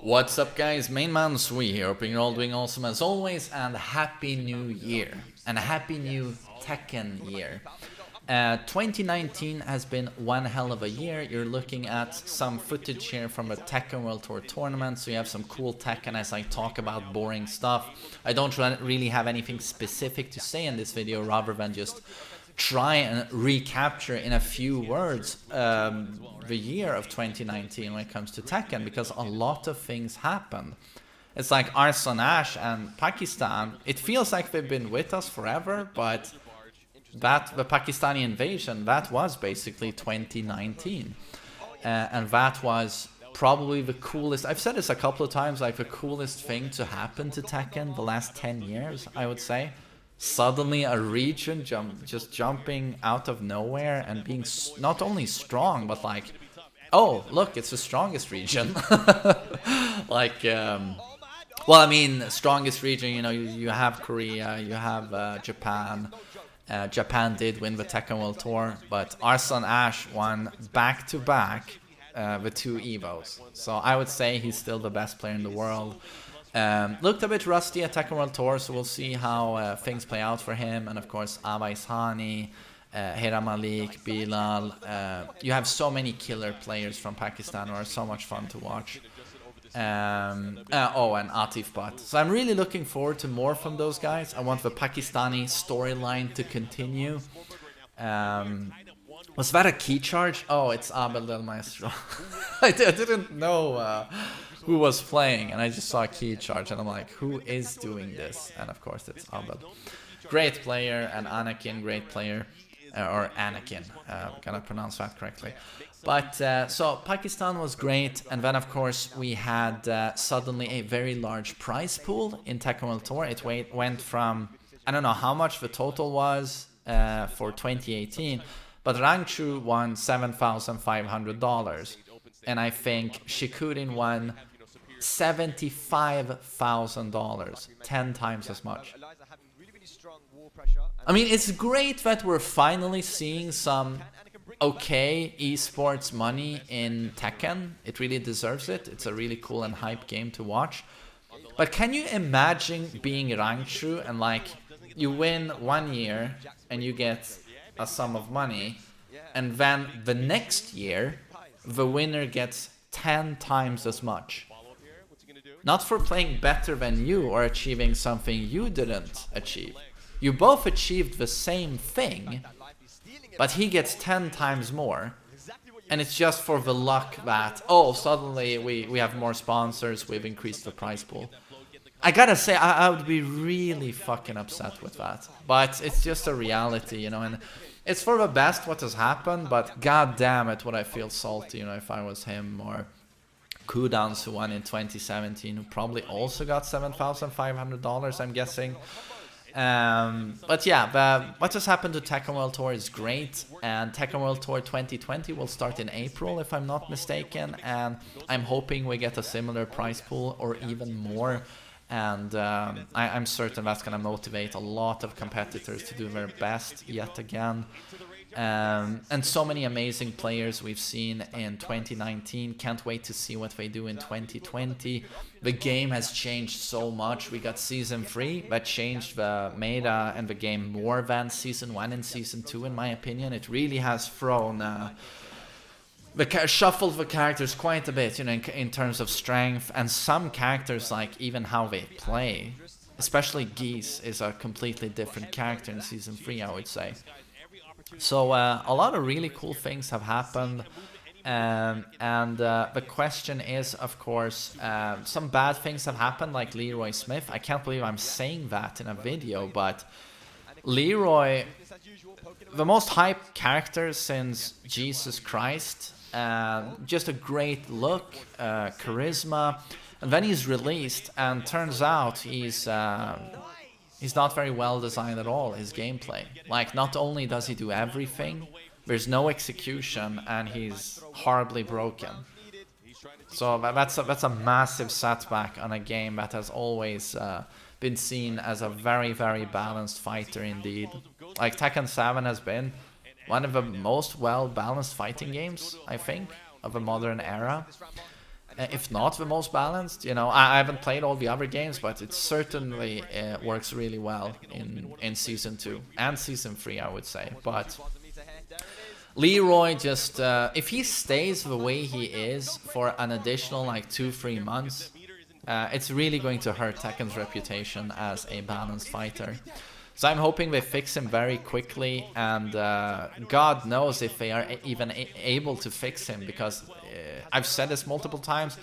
What's up guys, MainManSWE here, hoping you're all doing awesome as always, and Happy New Year, and a Happy New Tekken year. 2019 has been one hell of a year. You're looking at some footage here from a Tekken World Tour tournament, so you have some cool Tekken as I talk about boring stuff. I don't really have anything specific to say in this video, rather than just try and recapture in a few words the year of 2019 when it comes to Tekken, because a lot of things happened. It's like Arson Ash and Pakistan. It feels like they've been with us forever, but the Pakistani invasion, that was basically 2019. And that was probably the coolest, I've said this a couple of times, like the coolest thing to happen to Tekken the last 10 years, I would say. Suddenly a region just jumping out of nowhere and being not only strong, but like, oh, look, it's the strongest region. Like, well, I mean, strongest region, you know, you have Korea, you have Japan. Japan did win the Tekken World Tour, but Arson Ash won back-to-back the two Evos. So I would say he's still the best player in the world. Looked a bit rusty at Tekken World Tour, so we'll see how things play out for him. And of course, Abais Hani, Hera Malik, Bilal. You have so many killer players from Pakistan who are so much fun to watch. Oh, and Atif Bhatt. So I'm really looking forward to more from those guys. I want the Pakistani storyline to continue. Was that a key charge? Oh, it's Abel Del Maestro. I didn't know who was playing, and I just saw a key charge, and I'm like, who is doing this? And of course, it's Abel. Great player, and Anakin, great player. Or Anakin, gotta pronounce that correctly. But so Pakistan was great, and then of course we had suddenly a very large prize pool in Tekken World Tour. It went from, I don't know how much the total was for 2018, but Rangchu won $7,500, and I think Shikurin won $75,000, 10 times as much. I mean, it's great that we're finally seeing some okay esports money in Tekken. It really deserves it. It's a really cool and hype game to watch. But can you imagine being Rangchu and like you win 1 year and you get a sum of money, and then the next year the winner gets 10 times as much? Not for playing better than you or achieving something you didn't achieve. You both achieved the same thing, but he gets 10 times more. And it's just for the luck that, oh, suddenly we have more sponsors, we've increased the prize pool. I gotta say, I would be really fucking upset with that. But it's just a reality, you know, and it's for the best what has happened, but god damn it, would I feel salty, you know, if I was him, or Kudans, who won in 2017, who probably also got $7,500, I'm guessing. But yeah, what has happened to Tekken World Tour is great, and Tekken World Tour 2020 will start in April if I'm not mistaken, and I'm hoping we get a similar prize pool or even more, and I'm certain that's going to motivate a lot of competitors to do their best yet again. And so many amazing players we've seen in 2019. Can't wait to see what they do in 2020. The game has changed so much. We got Season 3 that changed the meta and the game more than Season 1 and Season 2, in my opinion. It really has thrown shuffled the characters quite a bit, you know, in terms of strength, and some characters, like even how they play, especially Geese, is a completely different character in Season 3, I would say. So a lot of really cool things have happened, and the question is, of course, some bad things have happened, like Leroy Smith. I can't believe I'm saying that in a video, but Leroy, the most hyped character since Jesus Christ, just a great look, charisma, and then he's released, and turns out he's not very well designed at all, his gameplay. Like, not only does he do everything, there's no execution, and he's horribly broken. So that's a massive setback on a game that has always been seen as a very, very balanced fighter indeed. Like, Tekken 7 has been one of the most well-balanced fighting games, I think, of a modern era. if not the most balanced. You know, I haven't played all the other games, but it certainly works really well in Season 2 and Season 3, I would say. But Leroy just, if he stays the way he is for an additional like 2-3 months, it's really going to hurt Tekken's reputation as a balanced fighter. So I'm hoping they fix him very quickly, and God knows if they are even able to fix him, because I've said this multiple times,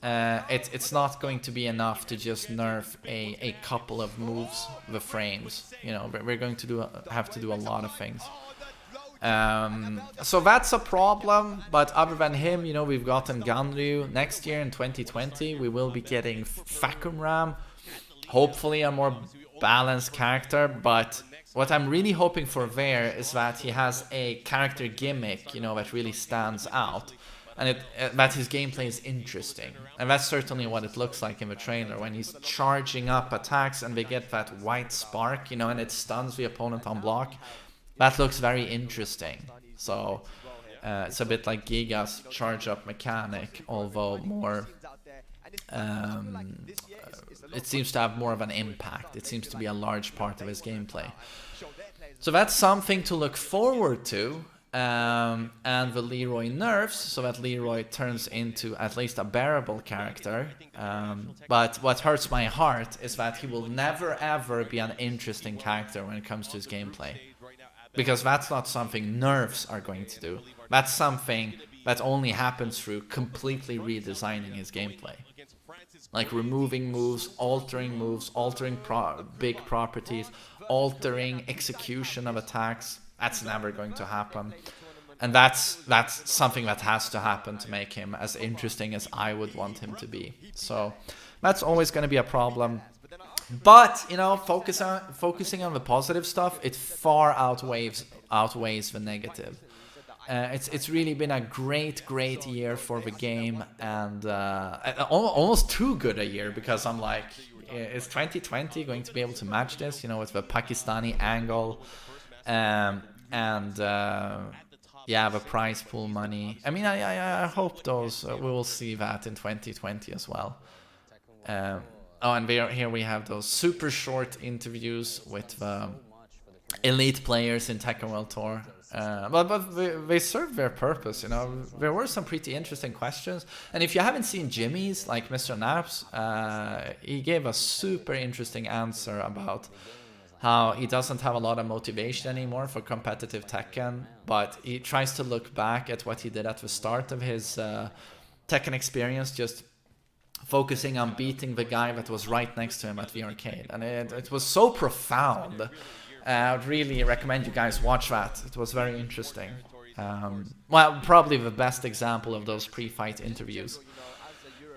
it's not going to be enough to just nerf a couple of moves, the frames. You know, we're going to have to do a lot of things. So that's a problem, but other than him, you know, we've gotten Ganryu. Next year in 2020, we will be getting Fakumram, hopefully a more balanced character, but what I'm really hoping for there is that he has a character gimmick, you know, that really stands out, and that his gameplay is interesting. And that's certainly what it looks like in the trailer, when he's charging up attacks and they get that white spark, you know, and it stuns the opponent on block. That looks very interesting. So it's a bit like Giga's charge up mechanic, although more it seems to have more of an impact. It seems to be a large part of his gameplay. So that's something to look forward to. And the Leroy nerfs, so that Leroy turns into at least a bearable character. But what hurts my heart is that he will never ever be an interesting character when it comes to his gameplay. Because that's not something nerfs are going to do. That's something that only happens through completely redesigning his gameplay. Like removing moves, altering big properties, altering execution of attacks. That's never going to happen. And that's something that has to happen to make him as interesting as I would want him to be. So that's always going to be a problem. But, you know, focusing on the positive stuff, it far outweighs the negative. It's really been a great year for the game, and almost too good a year, because I'm like, is 2020 going to be able to match this, you know, with the Pakistani angle, and yeah, the prize pool money. I mean, I hope those we will see that in 2020 as well. Oh, and here we have those super short interviews with the elite players in Tekken World Tour. But they served their purpose, you know. There were some pretty interesting questions. And if you haven't seen Jimmy's, like Mr. Naps, he gave a super interesting answer about how he doesn't have a lot of motivation anymore for competitive Tekken, but he tries to look back at what he did at the start of his Tekken experience, just focusing on beating the guy that was right next to him at the arcade. And it was so profound. I would really recommend you guys watch that. It was very interesting. Well, probably the best example of those pre-fight interviews.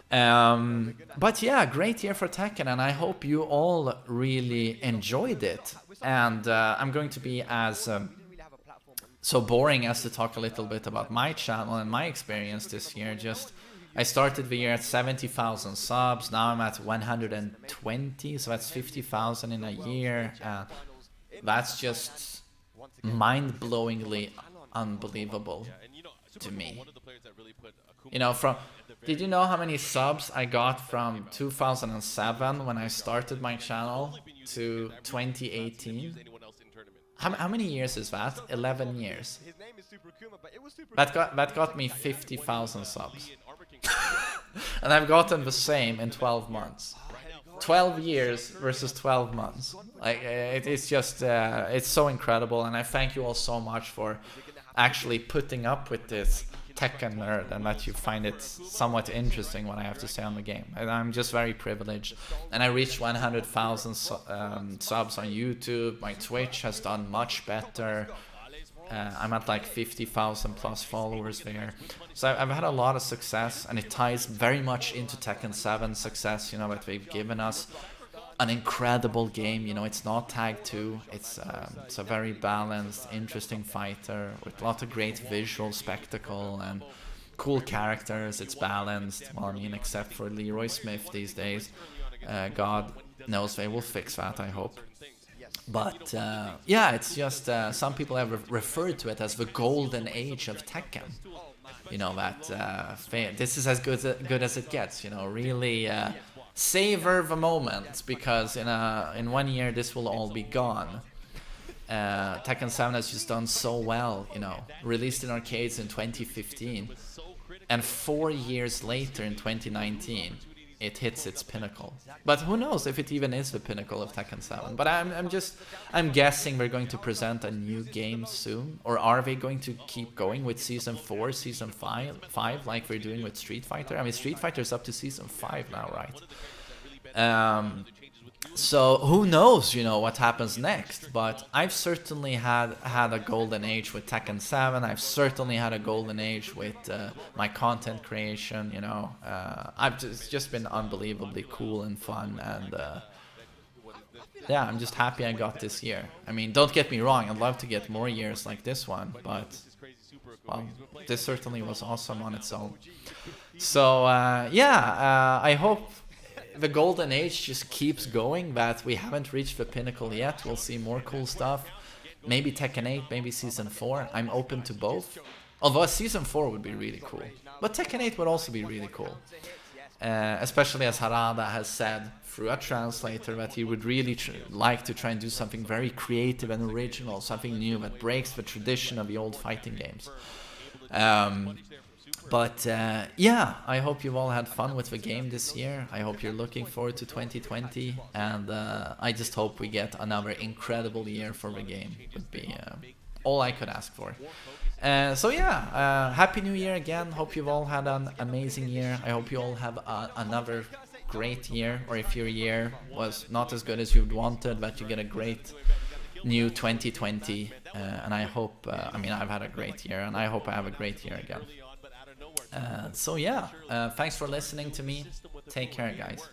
But yeah, great year for Tekken, and I hope you all really enjoyed it. And I'm going to be as so boring as to talk a little bit about my channel and my experience this year. I started the year at 70,000 subs. Now I'm at 120, so that's 50,000 in a year. That's just mind-blowingly unbelievable to me. You know, did you know how many subs I got from 2007 when I started my channel to 2018? How many years is that? 11 years. That got me 50,000 subs. And I've gotten the same in 12 months. 12 years versus 12 months. Like, it's just, it's so incredible, and I thank you all so much for actually putting up with this Tekken nerd, and that you find it somewhat interesting what I have to say on the game. And I'm just very privileged. And I reached 100,000 subs on YouTube. My Twitch has done much better. I'm at like 50,000 plus followers there. So I've had a lot of success, and it ties very much into Tekken 7 success, you know, that they've given us an incredible game. You know, it's not Tag 2. It's a very balanced, interesting fighter with a lot of great visual spectacle and cool characters. It's balanced. Well, I mean, except for Leroy Smith these days. God knows they will fix that, I hope. But yeah, it's just some people have referred to it as the golden age of Tekken. you know, that this is as good as it gets, you know, really savor the moment, because in 1 year this will all be gone. Tekken 7 has just done so well, you know, released in arcades in 2015, and 4 years later in 2019 it hits its pinnacle. But who knows if it even is the pinnacle of Tekken 7. But I'm guessing we're going to present a new game soon. Or are they going to keep going with Season 4, Season 5 like we're doing with Street Fighter? I mean, Street Fighter's up to Season 5 now, right? So who knows, you know, what happens next. But I've certainly had a golden age with Tekken 7. I've certainly had a golden age with my content creation, you know. It's just been unbelievably cool and fun, and yeah, I'm just happy I got this year. I mean, don't get me wrong, I'd love to get more years like this one, but well, this certainly was awesome on its own. So yeah, I hope the golden age just keeps going, that we haven't reached the pinnacle yet. We'll see more cool stuff. Maybe Tekken 8, maybe Season 4. I'm open to both. Although Season 4 would be really cool. But Tekken 8 would also be really cool. Especially as Harada has said through a translator that he would really like to try and do something very creative and original, something new that breaks the tradition of the old fighting games. But yeah, I hope you've all had fun with the game this year. I hope you're looking forward to 2020, and I just hope we get another incredible year for the game. Would be all I could ask for. So yeah, Happy New Year again. Hope you've all had an amazing year. I hope you all have another great year, or if your year was not as good as you'd wanted, that you get a great new 2020. And I hope, I mean, I've had a great year, and I hope I have a great year again. So yeah, thanks for listening to me. Take care, guys.